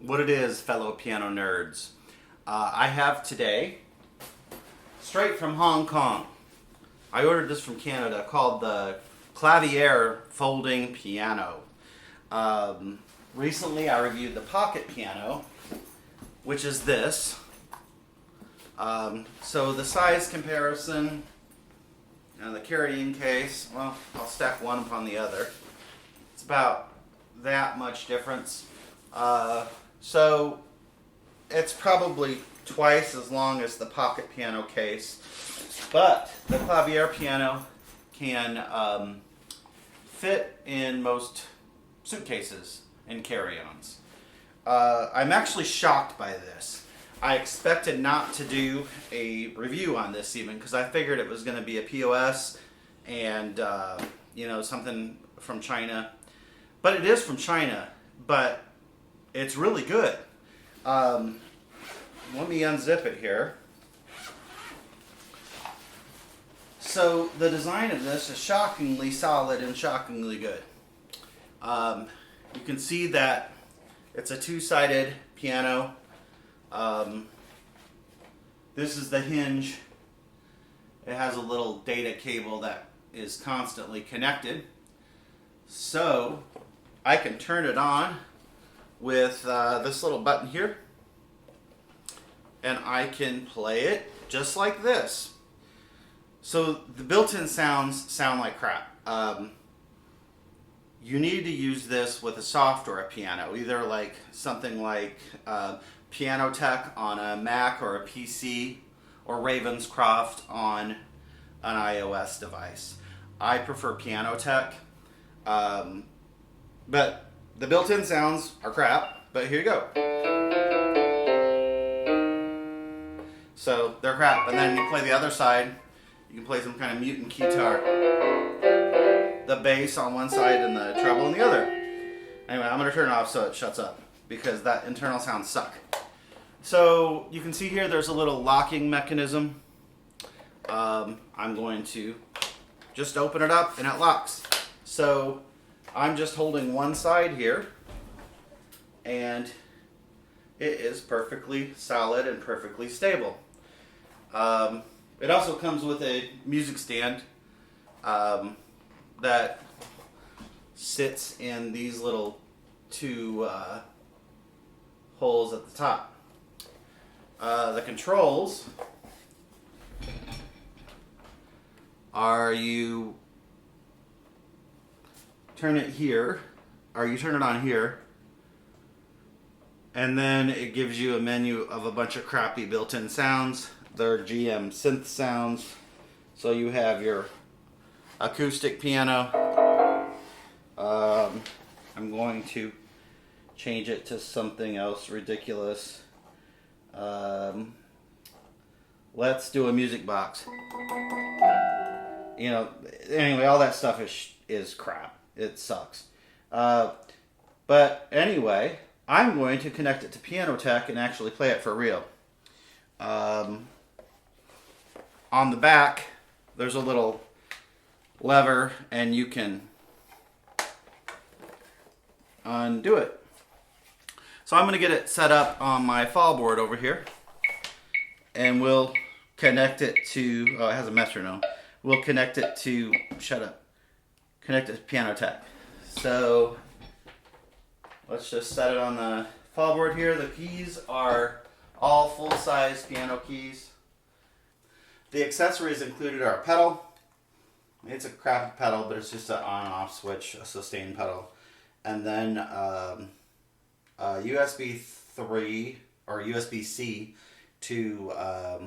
What it is, fellow piano nerds. I have today, straight from Hong Kong, I ordered this from Canada, called the Clavier Folding Piano. Recently I reviewed the pocket piano, which is this. So the size comparison and the carrying case, well, I'll stack one upon the other. It's about that much difference. So it's probably twice as long as the pocket piano case, but the Clavier piano can fit in most suitcases and carry-ons. I'm actually shocked by this. I expected not to do a review on this even because I figured it was going to be a POS and something from China. But it is from China, but it's really good. Let me unzip it here. So the design of this is shockingly solid and shockingly good. You can see that it's a two-sided piano. This is the hinge. It has a little data cable that is constantly connected. So I can turn it on with this little button here, and I can play it just like this. So the built-in sounds sound like crap. You need to use this with a software piano, either like something like Piano Tech on a Mac or a PC, or Ravenscroft on an iOS device. I prefer Piano Tech, but the built-in sounds are crap, but here you go. So they're crap, and then you play the other side, you can play some kind of mutant guitar. The bass on one side and the treble on the other. Anyway, I'm going to turn it off so it shuts up, because that internal sounds suck. So you can see here there's a little locking mechanism. I'm going to just open it up and it locks. So I'm just holding one side here, and it is perfectly solid and perfectly stable. It also comes with a music stand that sits in these little two holes at the top. The controls are you turn it here, or you turn it on here, and then it gives you a menu of a bunch of crappy built-in sounds. They're GM synth sounds. So you have your acoustic piano. I'm going to change it to something else ridiculous. Let's do a music box. Anyway, all that stuff is crap. It sucks. But anyway, I'm going to connect it to Piano Tech and actually play it for real. On the back, there's a little lever, and you can undo it. So I'm going to get it set up on my fall board over here, and we'll connect it to, it has a metronome. We'll connect it to, connect it to Piano Tech. So let's just set it on the fall board here. The keys are all full-size piano keys. The accessories included are a pedal. It's a crappy pedal, but it's just an on and off switch, a sustain pedal. And then a USB 3 or USB-C to a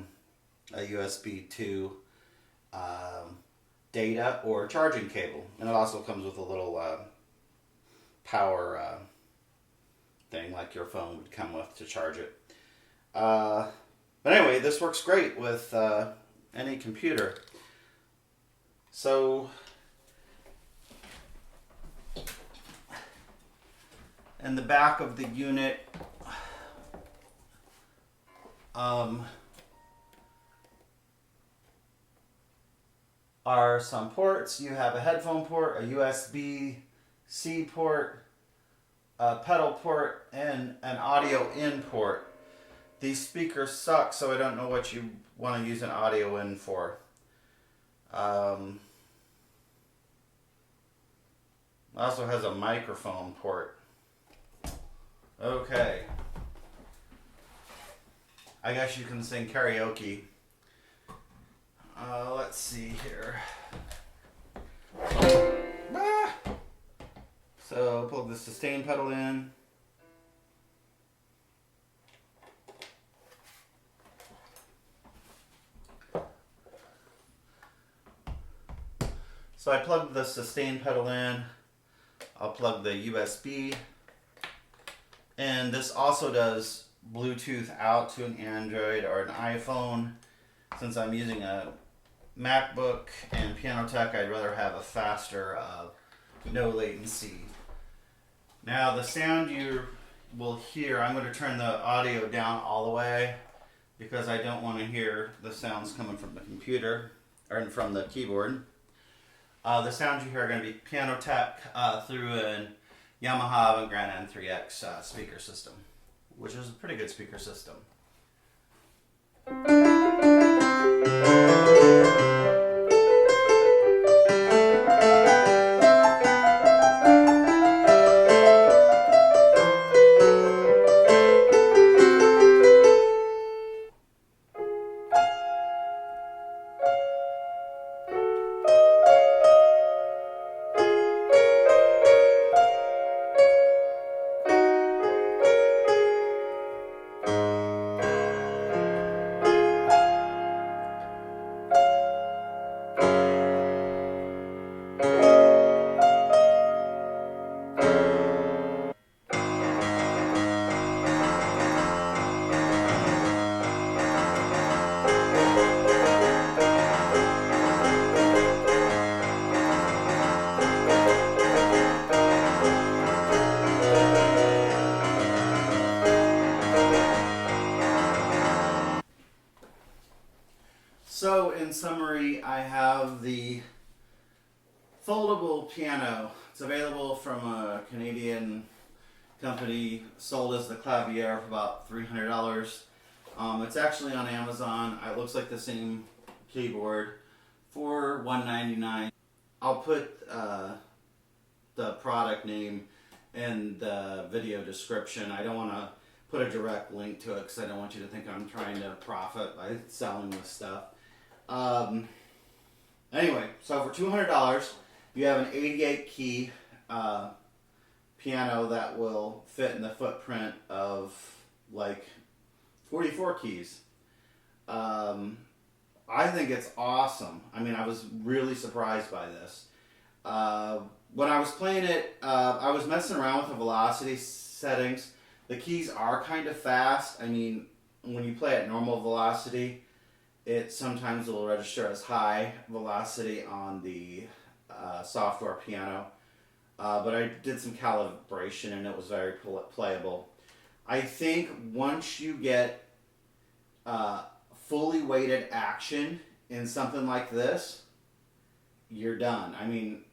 USB 2 data or charging cable. And it also comes with a little power thing like your phone would come with to charge it. But anyway, this works great with any computer. So in the back of the unit are some ports. You have a headphone port, a USB-C port, a pedal port and an audio in port. These speakers suck, so I don't know what you want to use an audio in for. It also has a microphone port. Okay. I guess you can sing karaoke. Let's see here. So plug the sustain pedal in. So I plugged the sustain pedal in. I'll plug the USB. And this also does Bluetooth out to an Android or an iPhone. Since I'm using a MacBook and Piano Tech, I'd rather have a faster, no latency. Now the sound you will hear, I'm going to turn the audio down all the way because I don't want to hear the sounds coming from the computer or from the keyboard. The sounds you hear are going to be Piano Tech through a Yamaha Grand N3X speaker system, which is a pretty good speaker system. So in summary, I have the foldable piano. It's available from a Canadian company, sold as the Clavier for about $300. It's actually on Amazon. It looks like the same keyboard for $199. I'll put the product name in the video description. I don't want to put a direct link to it because I don't want you to think I'm trying to profit by selling this stuff. Anyway, so for $200, you have an 88 key piano that will fit in the footprint of like 44 keys. I think it's awesome. I mean, I was really surprised by this. When I was playing it, I was messing around with the velocity settings. The keys are kind of fast. I mean, when you play at normal velocity, it sometimes will register as high velocity on the software piano. But I did some calibration and it was very playable. I think once you get fully weighted action in something like this, you're done. I mean,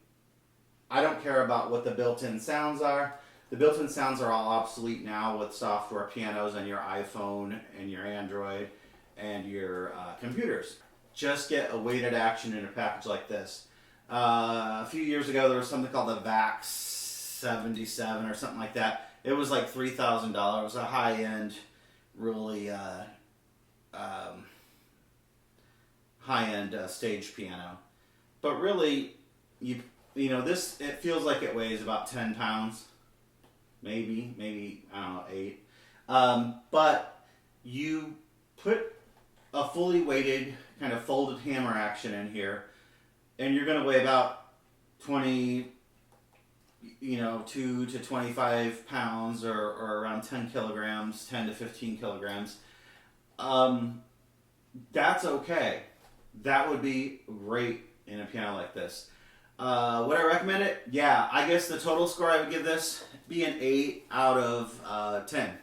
I don't care about what the built-in sounds are. The built-in sounds are all obsolete now with software pianos and your iPhone and your Android and your computers. Just get a weighted action in a package like this. A few years ago there was something called the VAX 77 or something like that. It was like $3,000. It was a high-end, really high-end stage piano. But really, you know, this, it feels like it weighs about 10 pounds. Maybe, I don't know, 8. But you put a fully weighted kind of folded hammer action in here, and you're going to weigh about 2 to 25 pounds or around 10 kilograms, 10 to 15 kilograms. That's okay. That would be great in a piano like this. Would I recommend it? Yeah, I guess the total score I would give this be an 8 out of 10.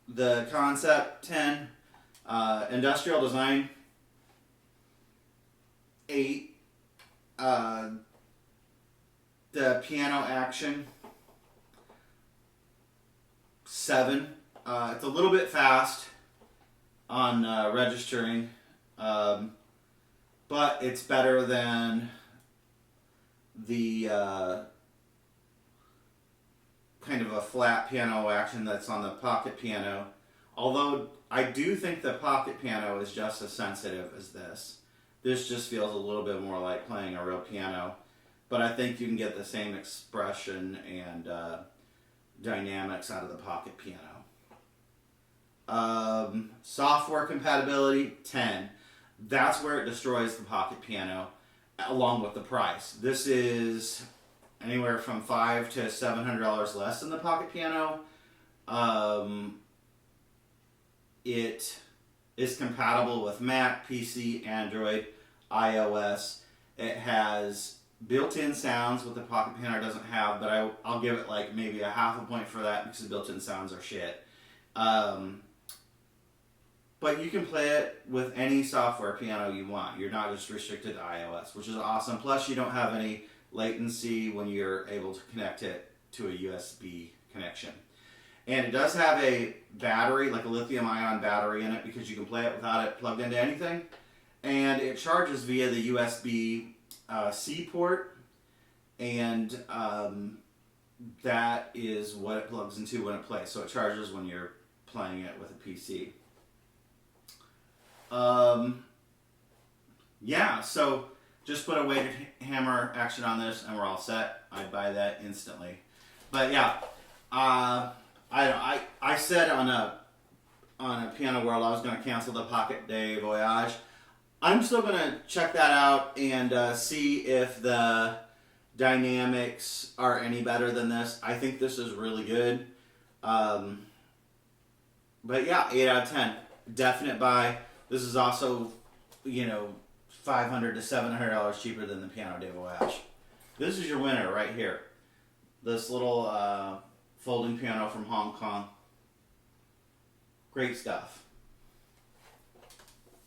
The concept, 10. Industrial design, 8. the piano action, 7. It's a little bit fast on registering, but it's better than the kind of a flat piano action that's on the pocket piano. Although I do think the pocket piano is just as sensitive as this. This just feels a little bit more like playing a real piano. But I think you can get the same expression and dynamics out of the pocket piano. Software compatibility, 10. That's where it destroys the pocket piano, along with the price. This is anywhere from $500 to $700 less than the pocket piano. It is compatible with Mac, PC, Android, iOS. It has built-in sounds, what the pocket piano doesn't have, but I'll give it like maybe a half a point for that because the built-in sounds are shit. But you can play it with any software piano you want. You're not just restricted to iOS, which is awesome. Plus, you don't have any latency when you're able to connect it to a USB connection. And it does have a battery, like a lithium-ion battery in it, because you can play it without it plugged into anything. And it charges via the USB-C port, and that is what it plugs into when it plays. So it charges when you're playing it with a PC. Yeah, so just put a weighted hammer action on this and we're all set. I'd buy that instantly. But yeah, I said on a Piano World I was going to cancel the Pocket de Voyage. I'm still going to check that out and see if the dynamics are any better than this. I think this is really good. But yeah, 8 out of 10. Definite buy. This is also, $500 to $700 cheaper than the Piano de Voyage. This is your winner right here. This little folding piano from Hong Kong. Great stuff.